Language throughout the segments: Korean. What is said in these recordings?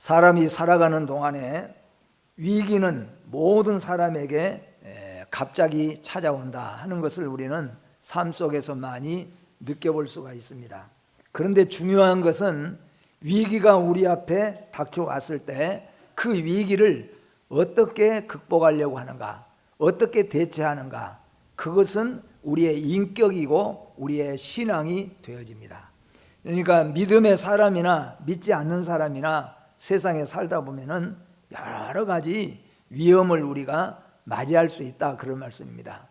사람이 살아가는 동안에 위기는 모든 사람에게 갑자기 찾아온다 하는 것을 우리는 삶 속에서 많이 느껴볼 수가 있습니다. 그런데 중요한 것은 위기가 우리 앞에 닥쳐왔을 때 그 위기를 어떻게 극복하려고 하는가, 어떻게 대처하는가, 그것은 우리의 인격이고 우리의 신앙이 되어집니다. 그러니까 믿음의 사람이나 믿지 않는 사람이나 세상에 살다 보면은 여러 가지 위험을 우리가 맞이할 수 있다, 그런 말씀입니다.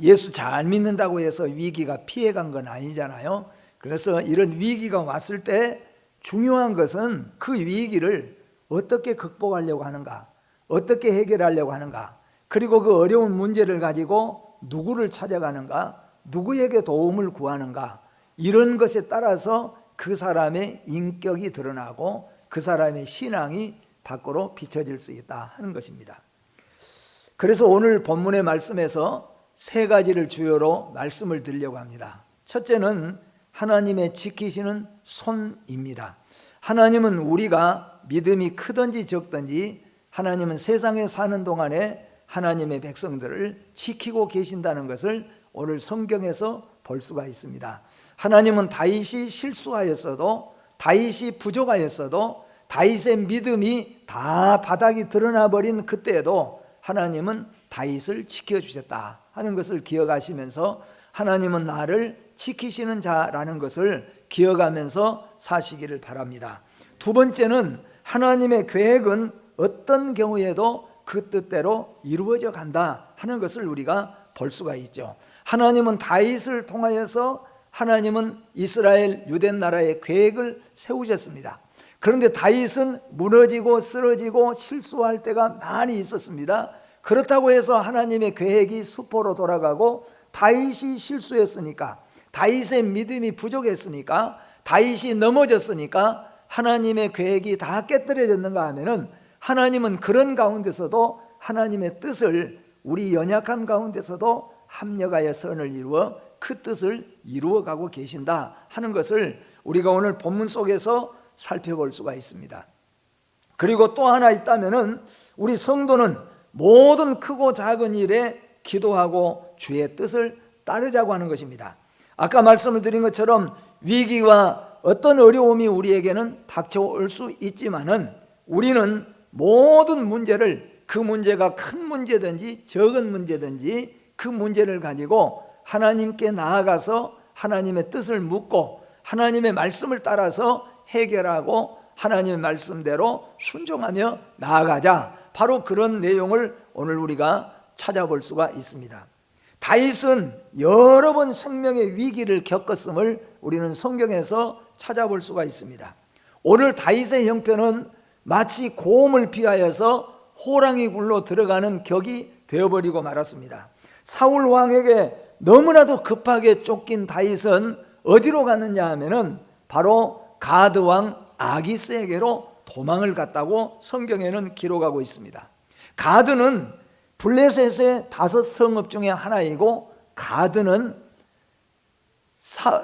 예수 잘 믿는다고 해서 위기가 피해간 건 아니잖아요. 그래서 이런 위기가 왔을 때 중요한 것은 그 위기를 어떻게 극복하려고 하는가, 어떻게 해결하려고 하는가, 그리고 그 어려운 문제를 가지고 누구를 찾아가는가, 누구에게 도움을 구하는가, 이런 것에 따라서 그 사람의 인격이 드러나고 그 사람의 신앙이 밖으로 비춰질 수 있다 하는 것입니다. 그래서 오늘 본문의 말씀에서 세 가지를 주요로 말씀을 드리려고 합니다. 첫째는 하나님의 지키시는 손입니다. 하나님은 우리가 믿음이 크든지 적든지 하나님은 세상에 사는 동안에 하나님의 백성들을 지키고 계신다는 것을 오늘 성경에서 볼 수가 있습니다. 하나님은 다윗이 실수하였어도, 다윗이 부족하였어도, 다윗의 믿음이 다 바닥이 드러나 버린 그때에도 하나님은 다윗을 지켜주셨다 하는 것을 기억하시면서 하나님은 나를 지키시는 자라는 것을 기억하면서 사시기를 바랍니다. 두 번째는 하나님의 계획은 어떤 경우에도 그 뜻대로 이루어져 간다 하는 것을 우리가 볼 수가 있죠. 하나님은 다윗을 통하여서 하나님은 이스라엘 유대 나라의 계획을 세우셨습니다. 그런데 다윗은 무너지고 쓰러지고 실수할 때가 많이 있었습니다. 그렇다고 해서 하나님의 계획이 수포로 돌아가고 다윗이 실수했으니까, 다윗의 믿음이 부족했으니까, 다윗이 넘어졌으니까 하나님의 계획이 다 깨뜨려졌는가 하면은 하나님은 그런 가운데서도 하나님의 뜻을 우리 연약한 가운데서도 합력하여 선을 이루어 그 뜻을 이루어가고 계신다 하는 것을 우리가 오늘 본문 속에서 살펴볼 수가 있습니다. 그리고 또 하나 있다면은 우리 성도는 모든 크고 작은 일에 기도하고 주의 뜻을 따르자고 하는 것입니다. 아까 말씀을 드린 것처럼 위기와 어떤 어려움이 우리에게는 닥쳐올 수 있지만은 우리는 모든 문제를, 그 문제가 큰 문제든지 적은 문제든지 그 문제를 가지고 하나님께 나아가서 하나님의 뜻을 묻고 하나님의 말씀을 따라서 해결하고 하나님의 말씀대로 순종하며 나아가자, 바로 그런 내용을 오늘 우리가 찾아볼 수가 있습니다. 다윗은 여러 번 생명의 위기를 겪었음을 우리는 성경에서 찾아볼 수가 있습니다. 오늘 다윗의 형편은 마치 곰을 피하여서 호랑이 굴로 들어가는 격이 되어버리고 말았습니다. 사울 왕에게 너무나도 급하게 쫓긴 다윗은 어디로 갔느냐 하면은 바로 가드 왕 아기스에게로 도망을 갔다고 성경에는 기록하고 있습니다. 가드는 블레셋의 5 성읍 중에 하나이고, 가드는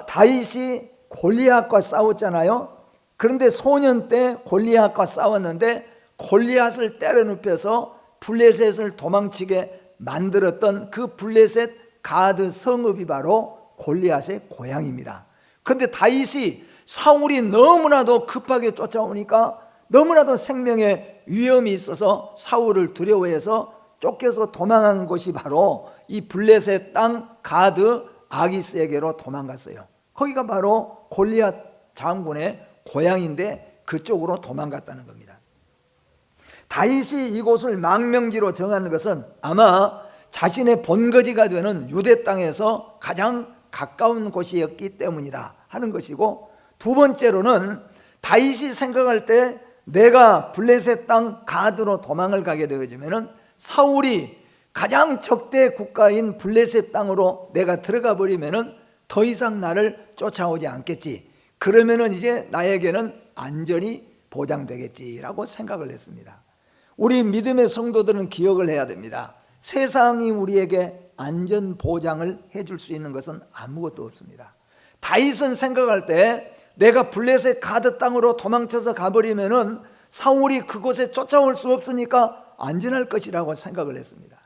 다윗이 골리앗과 싸웠잖아요. 그런데 소년 때 골리앗과 싸웠는데 골리앗을 때려눕혀서 블레셋을 도망치게 만들었던 그 블레셋 가드 성읍이 바로 골리앗의 고향입니다. 그런데 다윗이 사울이 너무나도 급하게 쫓아오니까 너무나도 생명의 위험이 있어서 사울을 두려워해서 쫓겨서 도망한 곳이 바로 이 블레셋 땅 가드 아기스에게로 도망갔어요. 거기가 바로 골리앗 장군의 고향인데 그쪽으로 도망갔다는 겁니다. 다윗이 이곳을 망명지로 정하는 것은 아마 자신의 본거지가 되는 유대 땅에서 가장 가까운 곳이었기 때문이다 하는 것이고, 두 번째로는 다윗이 생각할 때 내가 블레셋 땅 가드로 도망을 가게 되어지면은 사울이 가장 적대 국가인 블레셋 땅으로 내가 들어가 버리면은 더 이상 나를 쫓아오지 않겠지, 그러면은 이제 나에게는 안전이 보장되겠지라고 생각을 했습니다. 우리 믿음의 성도들은 기억을 해야 됩니다. 세상이 우리에게 안전 보장을 해줄 수 있는 것은 아무것도 없습니다. 다윗은 생각할 때 내가 블레셋 가드 땅으로 도망쳐서 가버리면은 사울이 그곳에 쫓아올 수 없으니까 안전할 것이라고 생각을 했습니다.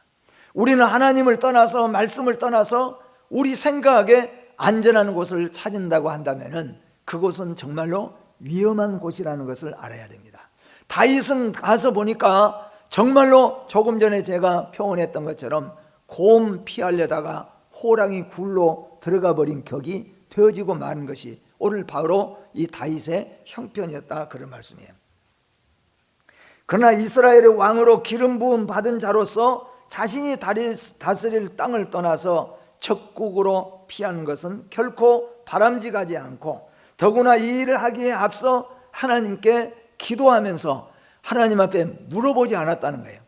우리는 하나님을 떠나서 말씀을 떠나서 우리 생각에 안전한 곳을 찾는다고 한다면 그곳은 정말로 위험한 곳이라는 것을 알아야 됩니다. 다윗은 가서 보니까 정말로 조금 전에 제가 표현했던 것처럼 곰 피하려다가 호랑이 굴로 들어가 버린 격이 되어지고 마는 것이 오늘 바로 이 다윗의 형편이었다, 그런 말씀이에요. 그러나 이스라엘의 왕으로 기름 부음 받은 자로서 자신이 다스릴 땅을 떠나서 적국으로 피하는 것은 결코 바람직하지 않고, 더구나 이 일을 하기에 앞서 하나님께 기도하면서 하나님 앞에 물어보지 않았다는 거예요.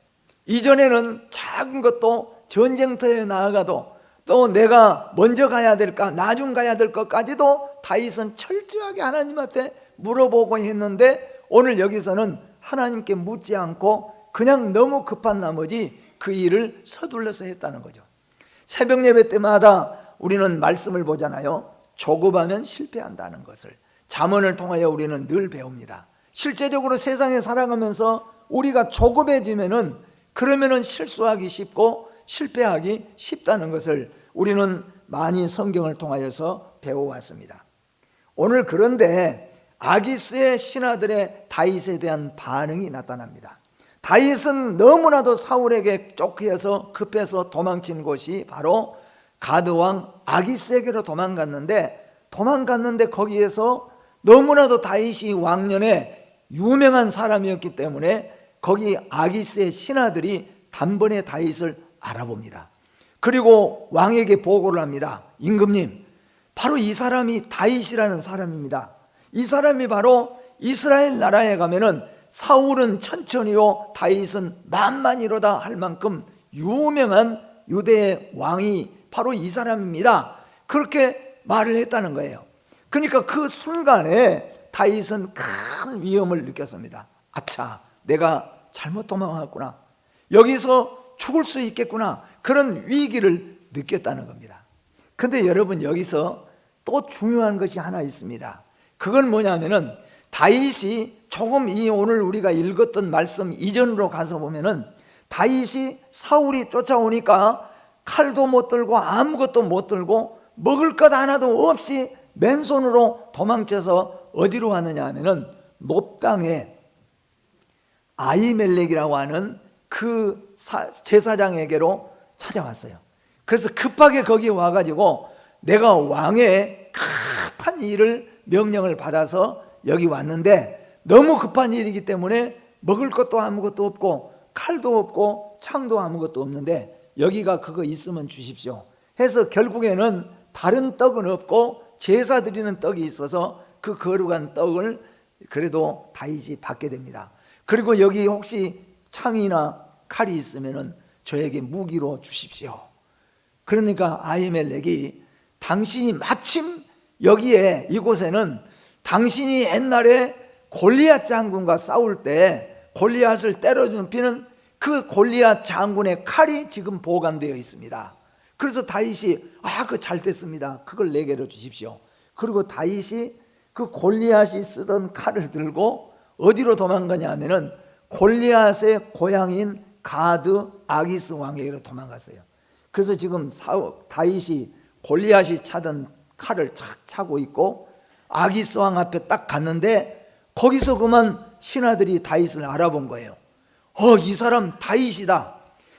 이전에는 작은 것도 전쟁터에 나아가도 또 내가 먼저 가야 될까 나중 가야 될 것까지도 다윗은 철저하게 하나님 앞에 물어보고 했는데, 오늘 여기서는 하나님께 묻지 않고 그냥 너무 급한 나머지 그 일을 서둘러서 했다는 거죠. 새벽 예배 때마다 우리는 말씀을 보잖아요. 조급하면 실패한다는 것을 잠언을 통하여 우리는 늘 배웁니다. 실제적으로 세상에 살아가면서 우리가 조급해지면은 그러면은 실수하기 쉽고 실패하기 쉽다는 것을 우리는 많이 성경을 통하여서 배워왔습니다. 오늘 그런데 아기스의 신하들의 다윗에 대한 반응이 나타납니다. 다윗은 너무나도 사울에게 쫓겨서 급해서 도망친 곳이 바로 가드왕 아기스에게로 도망갔는데 거기에서 너무나도 다윗이 왕년에 유명한 사람이었기 때문에 거기 아기스의 신하들이 단번에 다윗을 알아봅니다. 그리고 왕에게 보고를 합니다. 임금님, 바로 이 사람이 다윗이라는 사람입니다. 이 사람이 바로 이스라엘 나라에 가면은 사울은 천천히요 다윗은 만만이로다 할 만큼 유명한 유대의 왕이 바로 이 사람입니다. 그렇게 말을 했다는 거예요. 그러니까 그 순간에 다윗은 큰 위험을 느꼈습니다. 아차, 내가 잘못 도망왔구나, 여기서 죽을 수 있겠구나, 그런 위기를 느꼈다는 겁니다. 근데 여러분, 여기서 또 중요한 것이 하나 있습니다. 그건 뭐냐면은 다윗이 조금 이 오늘 우리가 읽었던 말씀 이전으로 가서 보면은 다윗이 사울이 쫓아오니까 칼도 못 들고 아무것도 못 들고 먹을 것 하나도 없이 맨손으로 도망쳐서 어디로 왔느냐 하면은 놉당에 아히멜렉이라고 하는 그 제사장에게로 찾아왔어요. 그래서 급하게 거기 와가지고 내가 왕의 급한 일을 명령을 받아서 여기 왔는데 너무 급한 일이기 때문에 먹을 것도 아무것도 없고 칼도 없고 창도 아무것도 없는데 여기가 그거 있으면 주십시오 해서 결국에는 다른 떡은 없고 제사 드리는 떡이 있어서 그 거룩한 떡을 그래도 다윗이 받게 됩니다. 그리고 여기 혹시 창이나 칼이 있으면 저에게 무기로 주십시오. 그러니까 아히멜렉이 당신이 마침 여기에 이곳에는 당신이 옛날에 골리앗 장군과 싸울 때 골리앗을 때려 눕히는 그 골리앗 장군의 칼이 지금 보관되어 있습니다. 그래서 다윗이 그거 잘 됐습니다, 그걸 내게로 주십시오. 그리고 다윗이 그 골리앗이 쓰던 칼을 들고 어디로 도망가냐 하면은 골리앗의 고향인 가드 아기스 왕에게로 도망갔어요. 그래서 지금 다윗이 골리앗이 차던 칼을 착 차고 있고 아기스 왕 앞에 딱 갔는데 거기서 그만 신하들이 다윗을 알아본 거예요. 이 사람 다윗이다.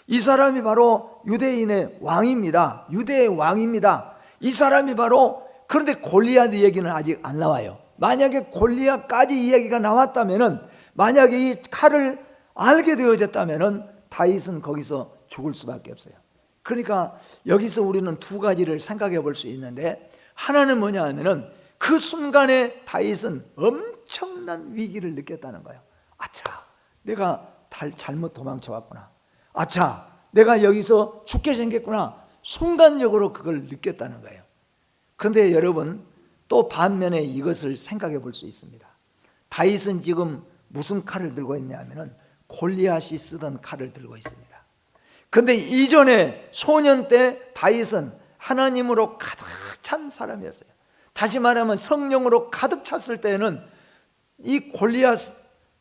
이 사람이 바로 유대인의 왕입니다. 유대의 왕입니다. 이 사람이 바로. 그런데 골리앗 얘기는 아직 안 나와요. 만약에 골리앗까지 이야기가 나왔다면은, 만약에 이 칼을 알게 되어졌다면은 다윗은 거기서 죽을 수밖에 없어요. 그러니까 여기서 우리는 두 가지를 생각해 볼 수 있는데, 하나는 뭐냐 하면은 그 순간에 다윗은 엄청난 위기를 느꼈다는 거예요. 아차, 내가 잘못 도망쳐 왔구나. 아차, 내가 여기서 죽게 생겼구나. 순간적으로 그걸 느꼈다는 거예요. 그런데 여러분, 또 반면에 이것을 생각해 볼 수 있습니다. 다윗은 지금 무슨 칼을 들고 있냐면은 골리앗이 쓰던 칼을 들고 있습니다. 그런데 이전에 소년 때 다윗은 하나님으로 가득 찬 사람이었어요. 다시 말하면 성령으로 가득 찼을 때는 이 골리앗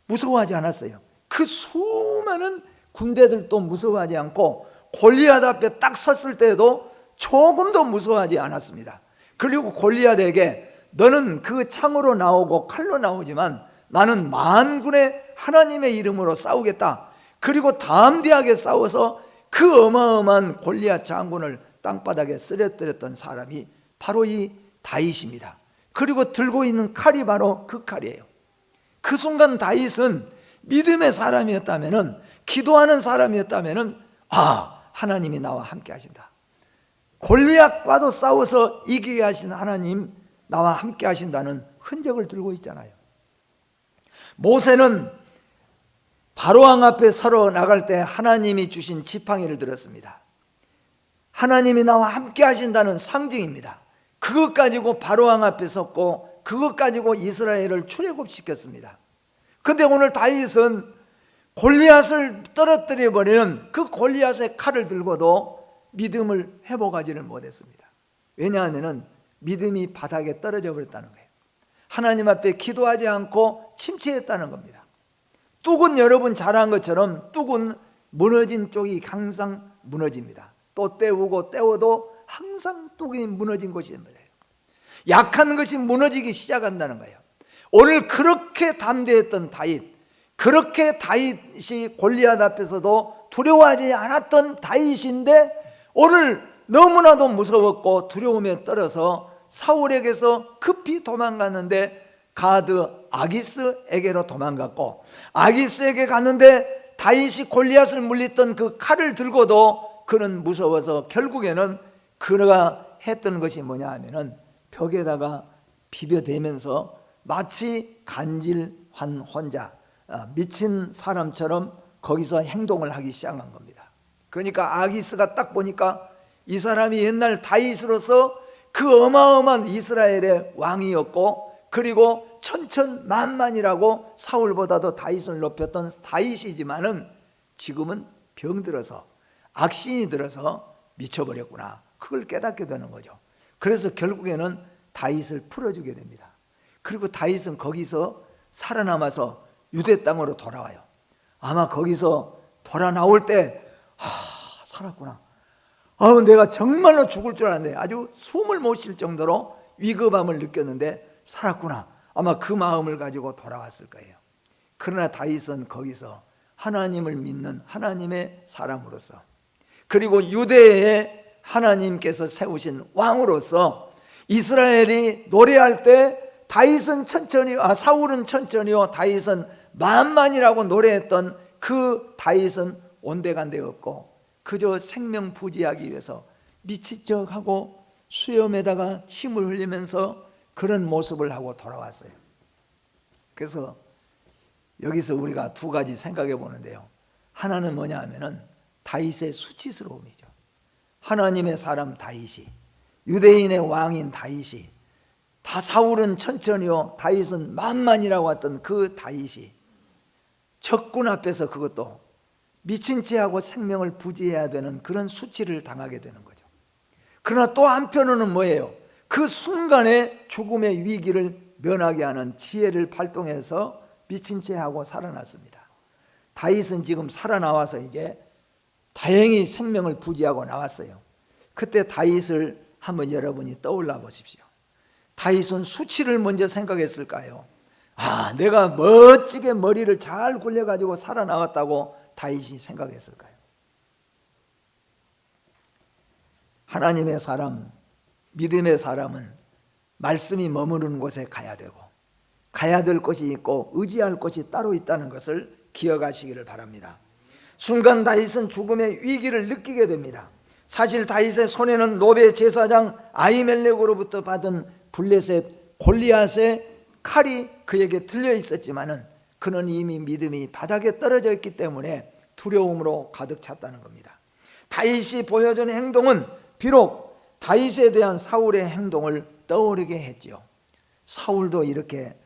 무서워하지 않았어요. 그 수많은 군대들도 무서워하지 않고 골리앗 앞에 딱 섰을 때도 조금도 무서워하지 않았습니다. 그리고 골리앗에게 너는 그 창으로 나오고 칼로 나오지만 나는 만군의 하나님의 이름으로 싸우겠다. 그리고 담대하게 싸워서 그 어마어마한 골리앗 장군을 땅바닥에 쓰러뜨렸던 사람이 바로 이 다윗입니다. 그리고 들고 있는 칼이 바로 그 칼이에요. 그 순간 다윗은 믿음의 사람이었다면, 기도하는 사람이었다면, 하나님이 나와 함께 하신다. 골리앗과도 싸워서 이기게 하신 하나님, 나와 함께 하신다는 흔적을 들고 있잖아요. 모세는 바로왕 앞에 서러 나갈 때 하나님이 주신 지팡이를 들었습니다. 하나님이 나와 함께 하신다는 상징입니다. 그것 가지고 바로왕 앞에 섰고 그것 가지고 이스라엘을 출애굽시켰습니다. 그런데 오늘 다윗은 골리앗을 떨어뜨려 버리는 그 골리앗의 칼을 들고도 믿음을 회복하지를 못했습니다. 왜냐하면 믿음이 바닥에 떨어져 버렸다는 거예요. 하나님 앞에 기도하지 않고 침체했다는 겁니다. 뚝은 여러분 잘 아는 것처럼 뚝은 무너진 쪽이 항상 무너집니다. 또 떼우고 떼워도 항상 뚝이 무너진 것입니다. 약한 것이 무너지기 시작한다는 거예요. 오늘 그렇게 담대했던 다윗, 그렇게 다윗이 골리앗 앞에서도 두려워하지 않았던 다윗인데 오늘 너무나도 무서웠고 두려움에 떨어서 사울에게서 급히 도망갔는데 가드 아기스에게로 도망갔고, 아기스에게 갔는데 다윗이 골리앗을 물렸던 그 칼을 들고도 그는 무서워서 결국에는 그가 했던 것이 뭐냐 하면은 벽에다가 비벼대면서 마치 간질한 혼자 미친 사람처럼 거기서 행동을 하기 시작한 겁니다. 그러니까 아기스가 딱 보니까 이 사람이 옛날 다윗으로서 그 어마어마한 이스라엘의 왕이었고, 그리고 천천만만이라고 사울보다도 다윗을 높였던 다윗이지만은 지금은 병들어서 악신이 들어서 미쳐버렸구나. 그걸 깨닫게 되는 거죠. 그래서 결국에는 다윗을 풀어주게 됩니다. 그리고 다윗은 거기서 살아남아서 유대 땅으로 돌아와요. 아마 거기서 돌아 나올 때 살았구나. 내가 정말로 죽을 줄 알았는데 아주 숨을 못 쉴 정도로 위급함을 느꼈는데 살았구나. 아마 그 마음을 가지고 돌아왔을 거예요. 그러나 다윗은 거기서 하나님을 믿는 하나님의 사람으로서, 그리고 유대에 하나님께서 세우신 왕으로서 이스라엘이 노래할 때 다윗은 천천히, 사울은 천천히요 다윗은 만만이라고 노래했던 그 다윗은 온데간데 없고 그저 생명 부지하기 위해서 미친 척하고 수염에다가 침을 흘리면서 그런 모습을 하고 돌아왔어요. 그래서 여기서 우리가 두 가지 생각해 보는데요. 하나는 뭐냐 하면은 다윗의 수치스러움이죠. 하나님의 사람 다윗이, 유대인의 왕인 다윗이, 다 사울은 천천히요 다윗은 만만이라고 했던 그 다윗이 적군 앞에서 그것도 미친 채하고 생명을 부지해야 되는 그런 수치를 당하게 되는 거죠. 그러나 또 한편으로는 뭐예요? 그 순간에 죽음의 위기를 면하게 하는 지혜를 발동해서 미친 채하고 살아났습니다. 다윗은 지금 살아나와서 이제 다행히 생명을 부지하고 나왔어요. 그때 다윗을 한번 여러분이 떠올라 보십시오. 다윗은 수치를 먼저 생각했을까요? 내가 멋지게 머리를 잘 굴려가지고 살아나왔다고 다윗이 생각했을까요? 하나님의 사람, 믿음의 사람은 말씀이 머무르는 곳에 가야 되고 가야 될 곳이 있고 의지할 곳이 따로 있다는 것을 기억하시기를 바랍니다. 순간 다윗은 죽음의 위기를 느끼게 됩니다. 사실 다윗의 손에는 노베 제사장 아히멜렉으로부터 받은 블레셋 골리앗의 칼이 그에게 들려 있었지만은 그는 이미 믿음이 바닥에 떨어져 있기 때문에 두려움으로 가득 찼다는 겁니다. 다윗이 보여준 행동은 비록 다윗에 대한 사울의 행동을 떠오르게 했지요. 사울도 이렇게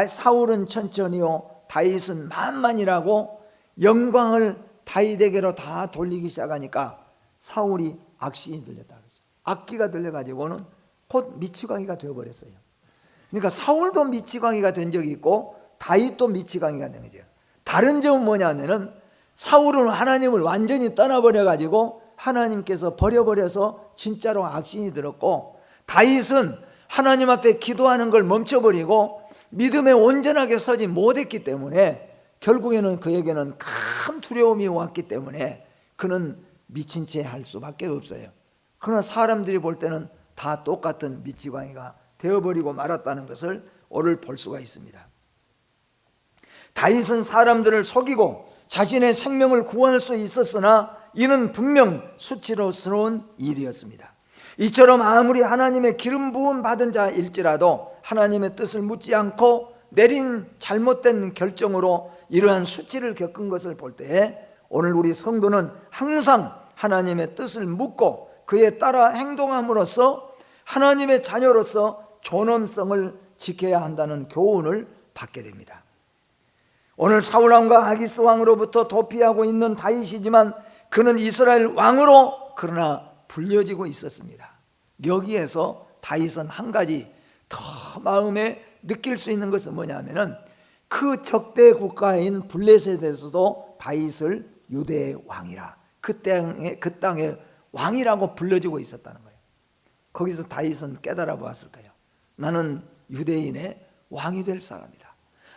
사울은 천천히요 다윗은 만만이라고 영광을 다윗에게로 다 돌리기 시작하니까 사울이 악신이 들렸다 그랬어요. 악기가 들려가지고는 곧 미치광이가 되어버렸어요. 그러니까 사울도 미치광이가 된 적이 있고 다윗도 미치광이가 된 거죠. 다른 점은 뭐냐면은 사울은 하나님을 완전히 떠나버려 가지고 하나님께서 버려버려서 진짜로 악신이 들었고, 다윗은 하나님 앞에 기도하는 걸 멈춰버리고 믿음에 온전하게 서지 못했기 때문에 결국에는 그에게는 큰 두려움이 왔기 때문에 그는 미친 채 할 수밖에 없어요. 그러나 사람들이 볼 때는 다 똑같은 미치광이가 되어버리고 말았다는 것을 오늘 볼 수가 있습니다. 다윗은 사람들을 속이고 자신의 생명을 구원할 수 있었으나 이는 분명 수치스러운 일이었습니다. 이처럼 아무리 하나님의 기름 부음 받은 자일지라도 하나님의 뜻을 묻지 않고 내린 잘못된 결정으로 이러한 수치를 겪은 것을 볼 때에 오늘 우리 성도는 항상 하나님의 뜻을 묻고 그에 따라 행동함으로써 하나님의 자녀로서 존엄성을 지켜야 한다는 교훈을 받게 됩니다. 오늘 사울왕과 아기스 왕으로부터 도피하고 있는 다윗이지만 그는 이스라엘 왕으로 그러나 불려지고 있었습니다. 여기에서 다윗은 한 가지 더 마음에 느낄 수 있는 것은 뭐냐면은 그 적대 국가인 블레셋에서도 다윗을 유대의 왕이라, 그 땅의 왕이라고 불려지고 있었다는 거예요. 거기서 다윗은 깨달아 보았을 거예요. 나는 유대인의 왕이 될 사람이다.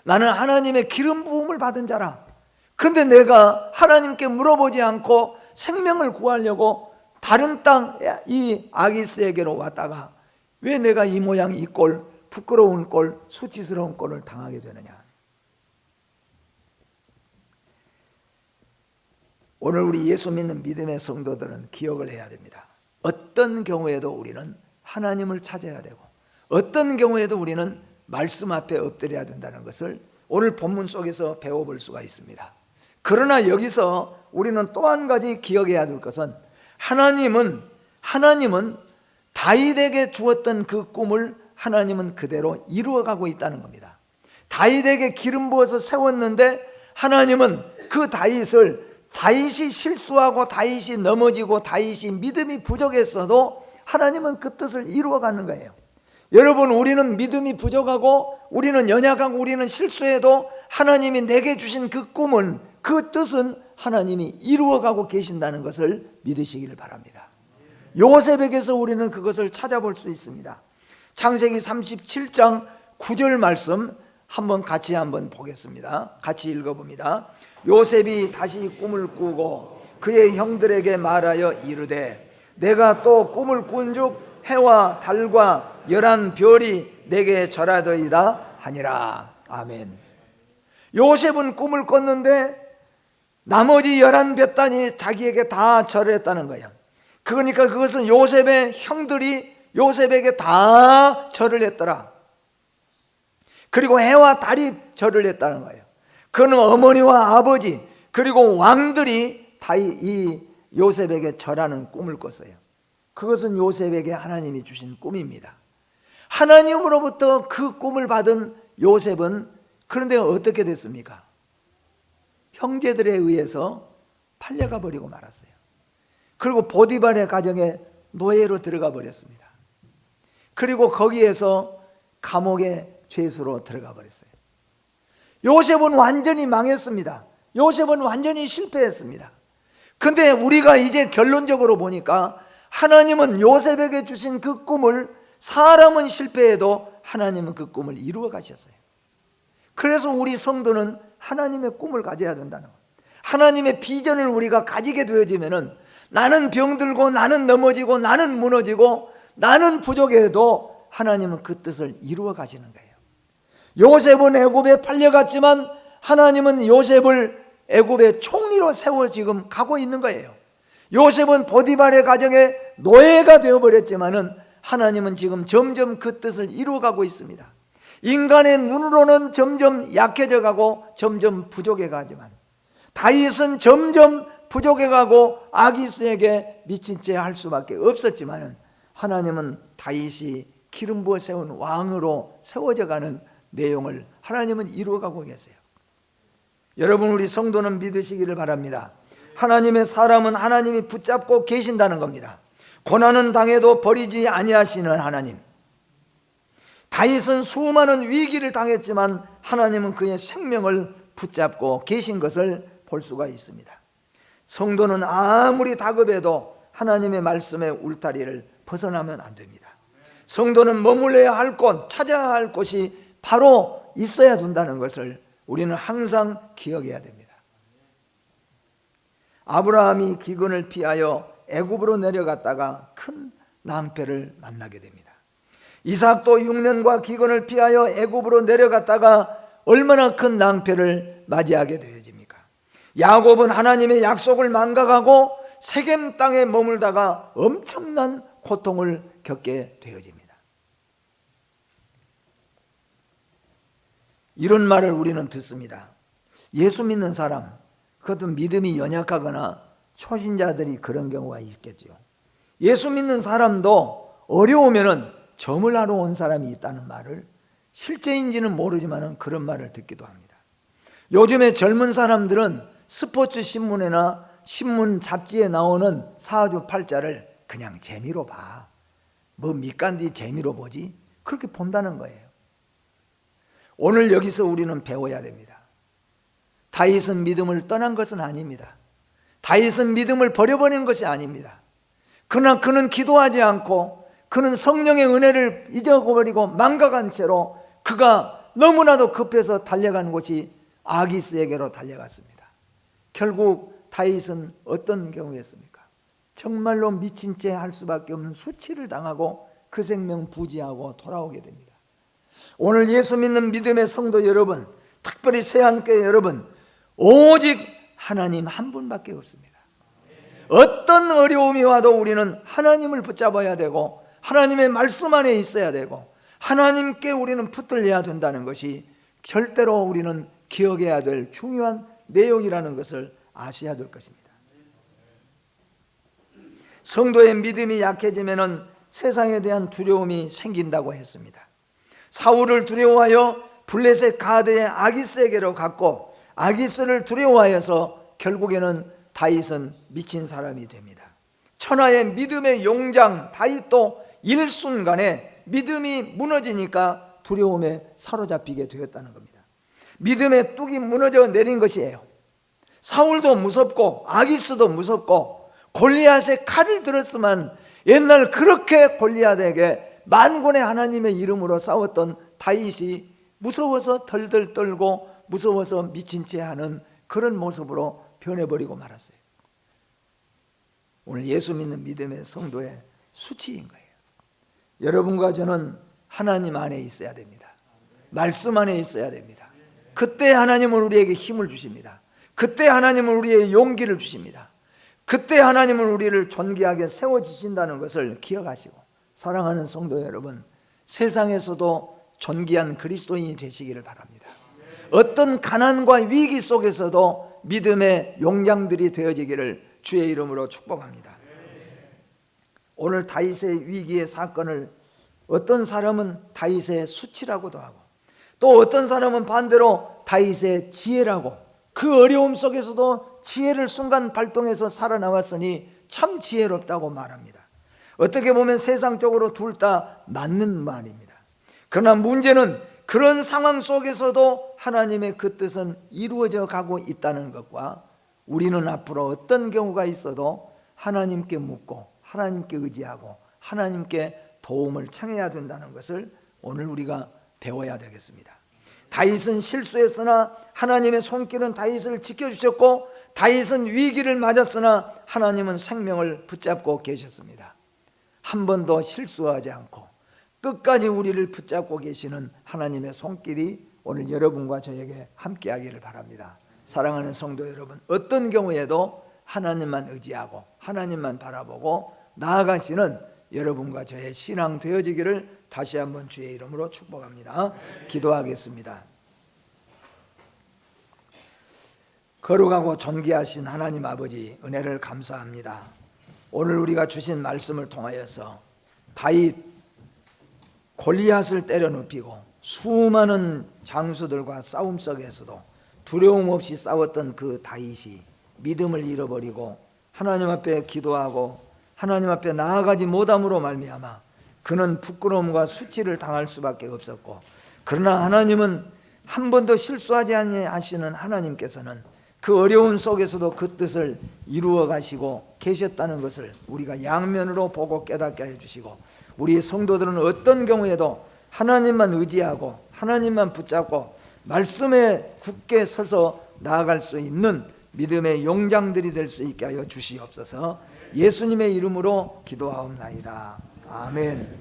나는 하나님의 기름 부음을 받은 자라. 근데 내가 하나님께 물어보지 않고 생명을 구하려고 다른 땅 이 아기스에게로 왔다가 왜 내가 이 모양 이 꼴, 부끄러운 꼴, 수치스러운 꼴을 당하게 되느냐. 오늘 우리 예수 믿는 믿음의 성도들은 기억을 해야 됩니다. 어떤 경우에도 우리는 하나님을 찾아야 되고 어떤 경우에도 우리는 말씀 앞에 엎드려야 된다는 것을 오늘 본문 속에서 배워볼 수가 있습니다. 그러나 여기서 우리는 또 한 가지 기억해야 될 것은 하나님은 다윗에게 주었던 그 꿈을 하나님은 그대로 이루어가고 있다는 겁니다. 다윗에게 기름 부어서 세웠는데 하나님은 그 다윗이 실수하고 다윗이 넘어지고 다윗이 믿음이 부족했어도 하나님은 그 뜻을 이루어가는 거예요. 여러분, 우리는 믿음이 부족하고 우리는 연약하고 우리는 실수해도 하나님이 내게 주신 그 꿈은, 그 뜻은 하나님이 이루어가고 계신다는 것을 믿으시기를 바랍니다. 요셉에게서 우리는 그것을 찾아볼 수 있습니다. 창세기 37장 9절 말씀 같이 보겠습니다. 같이 읽어봅니다. 요셉이 다시 꿈을 꾸고 그의 형들에게 말하여 이르되 내가 또 꿈을 꾼즉 해와 달과 11별이 내게 절하더이다 하니라. 아멘. 요셉은 꿈을 꿨는데 나머지 11별단이 자기에게 다 절했다는 거예요. 그러니까 그것은 요셉의 형들이 요셉에게 다 절을 했더라. 그리고 해와 달이 절을 했다는 거예요. 그는 어머니와 아버지 그리고 왕들이 다 이 요셉에게 절하는 꿈을 꿨어요. 그것은 요셉에게 하나님이 주신 꿈입니다. 하나님으로부터 그 꿈을 받은 요셉은 그런데 어떻게 됐습니까? 형제들에 의해서 팔려가 버리고 말았어요. 그리고 보디발의 가정에 노예로 들어가 버렸습니다. 그리고 거기에서 감옥의 죄수로 들어가 버렸어요. 요셉은 완전히 망했습니다. 요셉은 완전히 실패했습니다. 근데 우리가 이제 결론적으로 보니까 하나님은 요셉에게 주신 그 꿈을, 사람은 실패해도 하나님은 그 꿈을 이루어 가셨어요. 그래서 우리 성도는 하나님의 꿈을 가져야 된다는 거예요. 하나님의 비전을 우리가 가지게 되어지면은 나는 병들고 나는 넘어지고 나는 무너지고 나는 부족해도 하나님은 그 뜻을 이루어 가시는 거예요. 요셉은 애굽에 팔려갔지만 하나님은 요셉을 애굽의 총리로 세워 지금 가고 있는 거예요. 요셉은 보디발의 가정에 노예가 되어버렸지만은 하나님은 지금 점점 그 뜻을 이루어가고 있습니다. 인간의 눈으로는 점점 약해져 가고 점점 부족해 가지만 다윗은 점점 부족해 가고 아기스에게 미친 채 할 수밖에 없었지만 하나님은 다윗이 기름 부어 세운 왕으로 세워져 가는 내용을 하나님은 이루어가고 계세요. 여러분, 우리 성도는 믿으시기를 바랍니다. 하나님의 사람은 하나님이 붙잡고 계신다는 겁니다. 고난은 당해도 버리지 아니하시는 하나님, 다윗은 수많은 위기를 당했지만 하나님은 그의 생명을 붙잡고 계신 것을 볼 수가 있습니다. 성도는 아무리 다급해도 하나님의 말씀의 울타리를 벗어나면 안 됩니다. 성도는 머물러야 할 곳, 찾아야 할 곳이 바로 있어야 된다는 것을 우리는 항상 기억해야 됩니다. 아브라함이 기근을 피하여 애굽으로 내려갔다가 큰 낭패를 만나게 됩니다. 이삭도 6년과 기근을 피하여 애굽으로 내려갔다가 얼마나 큰 낭패를 맞이하게 되어집니까? 야곱은 하나님의 약속을 망각하고 세겜 땅에 머물다가 엄청난 고통을 겪게 되어집니다. 이런 말을 우리는 듣습니다. 예수 믿는 사람, 그것도 믿음이 연약하거나 초신자들이 그런 경우가 있겠죠. 예수 믿는 사람도 어려우면은 점을 하러 온 사람이 있다는 말을 실제인지는 모르지만 그런 말을 듣기도 합니다. 요즘에 젊은 사람들은 스포츠 신문이나 신문 잡지에 나오는 사주팔자를 그냥 재미로 봐. 뭐 밑간디 재미로 보지? 그렇게 본다는 거예요. 오늘 여기서 우리는 배워야 됩니다. 다윗은 믿음을 떠난 것은 아닙니다. 다윗은 믿음을 버려버린 것이 아닙니다. 그러나 그는 기도하지 않고 그는 성령의 은혜를 잊어버리고 망각한 채로 그가 너무나도 급해서 달려간 곳이 아기스에게로 달려갔습니다. 결국 다윗은 어떤 경우였습니까? 정말로 미친 채 할 수밖에 없는 수치를 당하고 그 생명 부지하고 돌아오게 됩니다. 오늘 예수 믿는 믿음의 성도 여러분, 특별히 새한교회 여러분, 오직 하나님 한 분밖에 없습니다. 어떤 어려움이 와도 우리는 하나님을 붙잡아야 되고 하나님의 말씀 안에 있어야 되고 하나님께 우리는 붙들려야 된다는 것이 절대로 우리는 기억해야 될 중요한 내용이라는 것을 아셔야 될 것입니다. 성도의 믿음이 약해지면 세상에 대한 두려움이 생긴다고 했습니다. 사울을 두려워하여 블레셋 가드의 아기스에게로 갔고 아기스를 두려워하여서 결국에는 다윗은 미친 사람이 됩니다. 천하의 믿음의 용장 다윗도 일순간에 믿음이 무너지니까 두려움에 사로잡히게 되었다는 겁니다. 믿음의 뚝이 무너져 내린 것이에요. 사울도 무섭고 아기스도 무섭고 골리앗의 칼을 들었으면 옛날 그렇게 골리앗에게 만군의 하나님의 이름으로 싸웠던 다윗이 무서워서 덜덜 떨고 무서워서 미친 채 하는 그런 모습으로 변해버리고 말았어요. 오늘 예수 믿는 믿음의 성도의 수치인 거예요. 여러분과 저는 하나님 안에 있어야 됩니다. 말씀 안에 있어야 됩니다. 그때 하나님은 우리에게 힘을 주십니다. 그때 하나님은 우리에게 용기를 주십니다. 그때 하나님은 우리를 존귀하게 세워주신다는 것을 기억하시고 사랑하는 성도 여러분, 세상에서도 존귀한 그리스도인이 되시기를 바랍니다. 어떤 가난과 위기 속에서도 믿음의 용량들이 되어지기를 주의 이름으로 축복합니다. 오늘 다윗의 위기의 사건을 어떤 사람은 다윗의 수치라고도 하고 또 어떤 사람은 반대로 다윗의 지혜라고, 그 어려움 속에서도 지혜를 순간 발동해서 살아나왔으니 참 지혜롭다고 말합니다. 어떻게 보면 세상적으로 둘 다 맞는 말입니다. 그러나 문제는 그런 상황 속에서도 하나님의 그 뜻은 이루어져 가고 있다는 것과 우리는 앞으로 어떤 경우가 있어도 하나님께 묻고 하나님께 의지하고 하나님께 도움을 청해야 된다는 것을 오늘 우리가 배워야 되겠습니다. 다윗은 실수했으나 하나님의 손길은 다윗을 지켜주셨고 다윗은 위기를 맞았으나 하나님은 생명을 붙잡고 계셨습니다. 한 번도 실수하지 않고 끝까지 우리를 붙잡고 계시는 하나님의 손길이 오늘 여러분과 저에게 함께하기를 바랍니다. 사랑하는 성도 여러분, 어떤 경우에도 하나님만 의지하고 하나님만 바라보고 나아가시는 여러분과 저의 신앙 되어지기를 다시 한번 주의 이름으로 축복합니다. 기도하겠습니다. 거룩하고 존귀하신 하나님 아버지, 은혜를 감사합니다. 오늘 우리가 주신 말씀을 통하여서 다윗 골리앗을 때려 눕히고 수많은 장수들과 싸움 속에서도 두려움 없이 싸웠던 그 다윗이 믿음을 잃어버리고 하나님 앞에 기도하고 하나님 앞에 나아가지 못함으로 말미암아 그는 부끄러움과 수치를 당할 수밖에 없었고, 그러나 하나님은 한 번도 실수하지 않으시는 하나님께서는 그 어려운 속에서도 그 뜻을 이루어 가시고 계셨다는 것을 우리가 양면으로 보고 깨닫게 해주시고, 우리 성도들은 어떤 경우에도 하나님만 의지하고 하나님만 붙잡고 말씀에 굳게 서서 나아갈 수 있는 믿음의 용장들이 될 수 있게 하여 주시옵소서. 예수님의 이름으로 기도하옵나이다. 아멘.